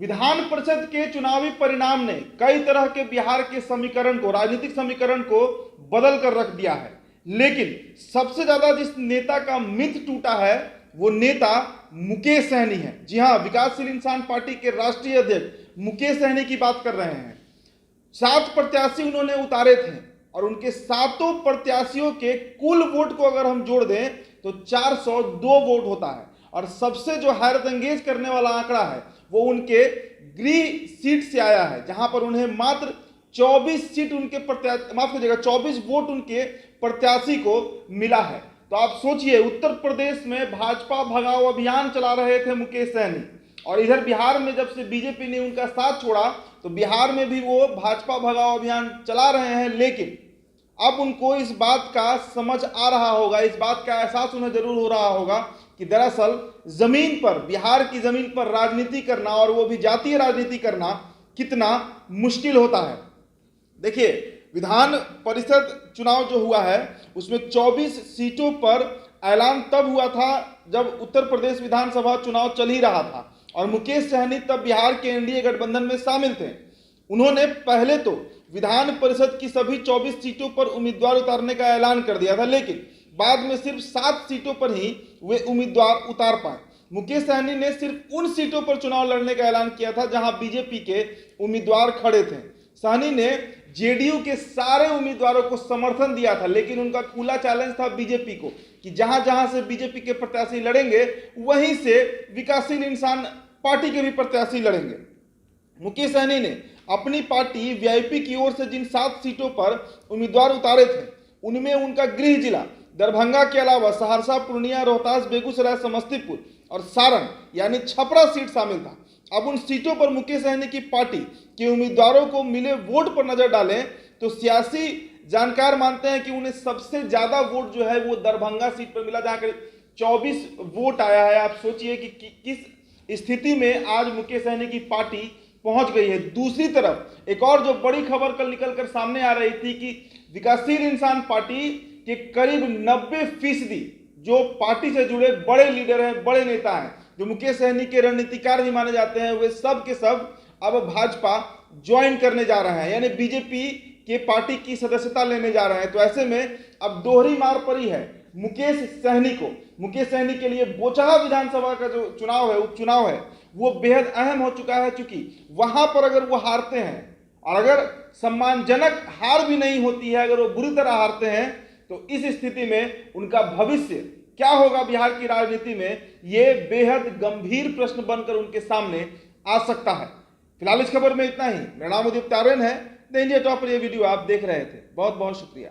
विधान परिषद के चुनावी परिणाम ने कई तरह के बिहार के समीकरण को, राजनीतिक समीकरण को बदल कर रख दिया है। लेकिन सबसे ज्यादा जिस नेता का मिथ टूटा है वो नेता मुकेश सहनी है। जी हां, विकासशील इंसान पार्टी के राष्ट्रीय अध्यक्ष मुकेश सहनी की बात कर रहे हैं। 7 प्रत्याशी उन्होंने उतारे थे और उनके 7 प्रत्याशियों के कुल वोट को अगर हम जोड़ दें तो 402 वोट होता है। और सबसे जो हैरत अंगेज करने वाला आंकड़ा है वो उनके गृह सीट से आया है, जहां पर उन्हें मात्र 24 सीट उनके प्रत्याशी, माफ कीजिएगा, 24 वोट उनके प्रत्याशी को मिला है। तो आप सोचिए, उत्तर प्रदेश में भाजपा भगाओ अभियान चला रहे थे मुकेश सहनी, और इधर बिहार में जब से बीजेपी ने उनका साथ छोड़ा तो बिहार में भी वो भाजपा भगाओ अभियान चला रहे हैं। लेकिन अब उनको इस बात का समझ आ रहा होगा, इस बात का एहसास उन्हें जरूर हो रहा होगा कि दरअसल जमीन पर, बिहार की जमीन पर राजनीति करना, और वो भी जातीय राजनीति करना, कितना मुश्किल होता है। देखिए, विधान परिषद चुनाव जो हुआ है उसमें 24 सीटों पर ऐलान तब हुआ था जब उत्तर प्रदेश विधानसभा चुनाव चल ही रहा था, और मुकेश सहनी तब बिहार के एनडीए गठबंधन में शामिल थे। उन्होंने पहले तो विधान परिषद की सभी 24 सीटों पर उम्मीदवार उतारने का ऐलान कर दिया था, लेकिन बाद में सिर्फ 7 सीटों पर ही वे उम्मीदवार उतार पाए। मुकेश सहनी ने सिर्फ उन सीटों पर चुनाव लड़ने का ऐलान किया था जहां बीजेपी के उम्मीदवार खड़े थे। सहनी ने जेडीयू के सारे उम्मीदवारों को समर्थन दिया था, लेकिन उनका खुला चैलेंज था बीजेपी को कि जहां जहां से बीजेपी के प्रत्याशी लड़ेंगे वहीं से विकासशील इंसान पार्टी के भी प्रत्याशी लड़ेंगे। मुकेश सहनी ने अपनी पार्टी वीआईपी की ओर से जिन 7 सीटों पर उम्मीदवार उतारे थे उनमें उनका गृह जिला दरभंगा के अलावा सहरसा, पूर्णिया, रोहतास, बेगूसराय, समस्तीपुर और सारण यानी छपरा सीट शामिल था। अब उन सीटों पर मुकेश सहनी की पार्टी के उम्मीदवारों को मिले वोट पर नजर डालें तो सियासी जानकार मानते हैं कि उन्हें सबसे ज्यादा वोट जो है वो दरभंगा सीट पर मिला, जहां करीब 24 वोट आया है। आप सोचिए कि किस स्थिति में आज मुकेश सहनी की पार्टी पहुंच गई है। दूसरी तरफ एक और जो बड़ी खबर कल निकलकर सामने आ रही थी कि विकासशील इंसान पार्टी के करीब 90% जो पार्टी से जुड़े बड़े लीडर हैं, बड़े नेता हैं, जो मुकेश सहनी के रणनीतिकार भी माने जाते हैं, वे सब के सब अब भाजपा ज्वाइन करने जा रहे हैं, यानी बीजेपी के पार्टी की सदस्यता लेने जा रहे हैं। तो ऐसे में अब दोहरी मार पड़ी है मुकेश सहनी को। मुकेश सहनी के लिए बोचहा विधानसभा का जो चुनाव है, उपचुनाव है, वो बेहद अहम हो चुका है, क्योंकि वहां पर अगर वो हारते हैं और अगर सम्मानजनक हार भी नहीं होती है, अगर वो बुरी तरह हारते हैं, तो इस स्थिति में उनका भविष्य क्या होगा बिहार की राजनीति में, ये बेहद गंभीर प्रश्न बनकर उनके सामने आ सकता है। फिलहाल इस खबर में इतना ही। मेरा नाम उदित तारेन है। द इंडिया टॉप पर ये वीडियो आप देख रहे थे। बहुत बहुत शुक्रिया।